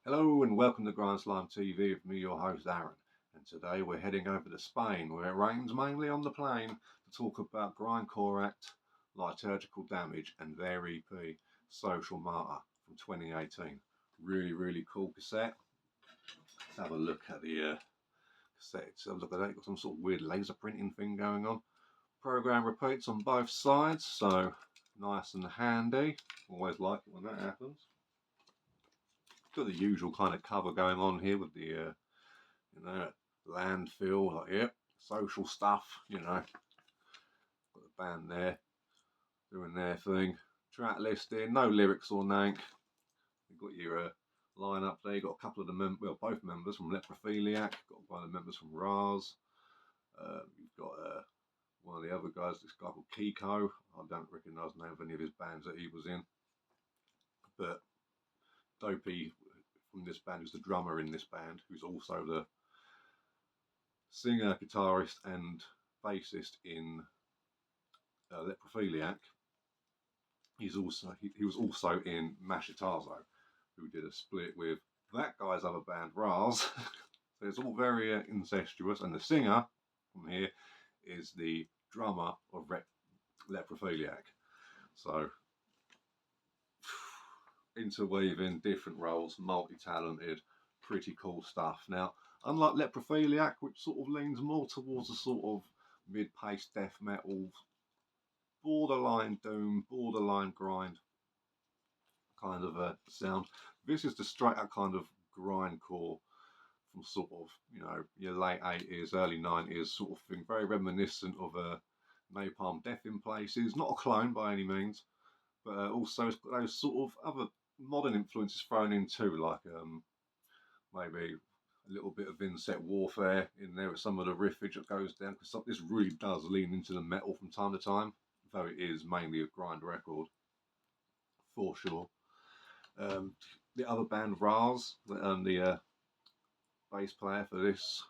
Hello and welcome to Grind Slime TV with me, your host Aaron. And today we're heading over to Spain, where it rains mainly on the plane, to talk about Grindcore act, Liturgical Damage, and their EP, Social Martyr, from 2018. Really cool cassette. Let's have a look at the cassette itself. Look at that, got some sort of weird laser printing thing going on. Program repeats on both sides, so nice and handy. Always like it when that happens. Got the usual kind of cover going on here with the landfill, like social stuff, got the band there doing their thing. Track listing, no lyrics or nank. You've got your line-up there. You've got a couple of the both members from Leprophiliac, got one of the members from Raz. You've got one of the other guys, this guy called Kiko. I don't recognise the name of any of his bands that he was in, but Dopey from this band, who's the drummer in this band, who's also the singer, guitarist, and bassist in Leprophiliac. He was also in Mashitazo, who did a split with that guy's other band, Raz. So it's all very incestuous, and the singer from here is the drummer of Leprophiliac. So interweaving different roles, multi-talented, pretty cool stuff. Now, unlike Leprophiliac, which sort of leans more towards a sort of mid-paced death metal, borderline doom, borderline grind kind of a sound, this is the straight up kind of grindcore from sort of, your late 80s, early 90s sort of thing, very reminiscent of Napalm Death in places, not a clone by any means, but also it's got those sort of other modern influences thrown in too, like maybe a little bit of insect warfare in there with some of the riffage that goes down, because this really does lean into the metal from time to time, though it is mainly a grind record, for sure. The other band, Raz, the bass player for this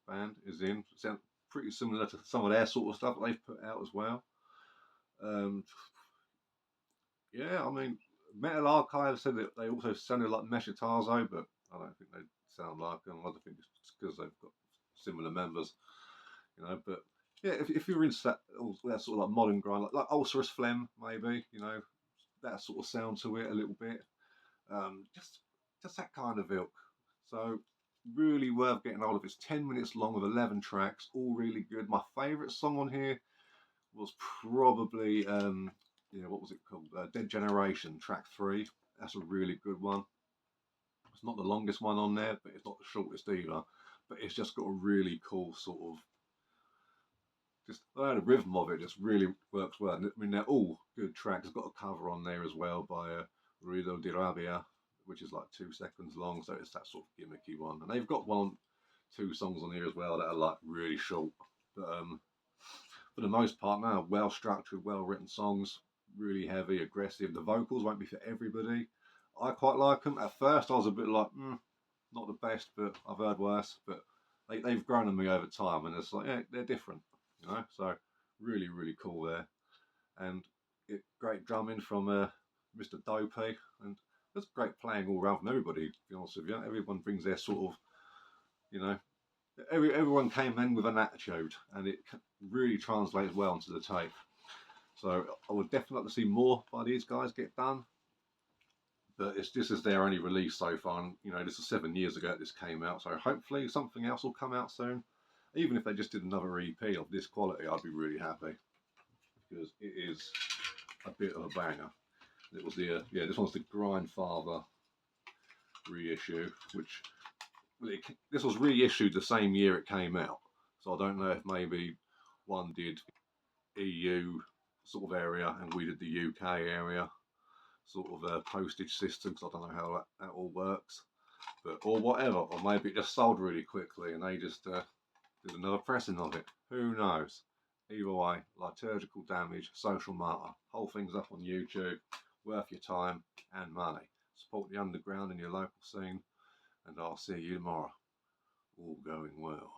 band is in, sounds pretty similar to some of their sort of stuff that they've put out as well. Yeah, I mean, Metal Archive said that they also sounded like Meshitazo, but I don't think they sound like them. I think it's because they've got similar members, But yeah, if you're into that sort of like modern grind, like Ulcerous Phlegm, maybe, that sort of sound to it a little bit. Just that kind of ilk. So really worth getting hold of. It's 10 minutes long with 11 tracks, all really good. My favourite song on here was probably what was it called? Dead Generation, track 3. That's a really good one. It's not the longest one on there, but it's not the shortest either. But it's just got a really cool sort of, the rhythm of it just really works well. I mean, they're all good tracks. It's got a cover on there as well by Ruido di Rabia, which is like 2 seconds long, so it's that sort of gimmicky one. And they've got 2 songs on here as well that are like really short. But for the most part, now well structured, well written songs, really heavy, aggressive. The vocals won't be for everybody. I quite like them. At first, I was a bit like, not the best, but I've heard worse. But they've grown on me over time, and it's like, yeah, they're different, So really cool there, and great drumming from Mr. Dopey, and there's great playing all around from everybody. To be honest with you, everyone brings their sort of, everyone came in with an attitude, and it really translates well onto the tape. So I would definitely like to see more by these guys get done. But this is their only release so far, and this is 7 years ago that this came out. So hopefully something else will come out soon. Even if they just did another EP of this quality, I'd be really happy, because it is a bit of a banger. It was this one's the Grindfather reissue, which this was reissued the same year it came out. So I don't know if maybe one did EU sort of area and we did the UK area sort of postage system, because I don't know how that all works, or whatever, or maybe it just sold really quickly and they just did another pressing of it. Who knows? Either way, Liturgical Damage, Social Martyr, whole thing's up on YouTube, worth your time and money. Support the underground in your local scene, and I'll see you tomorrow. All going well.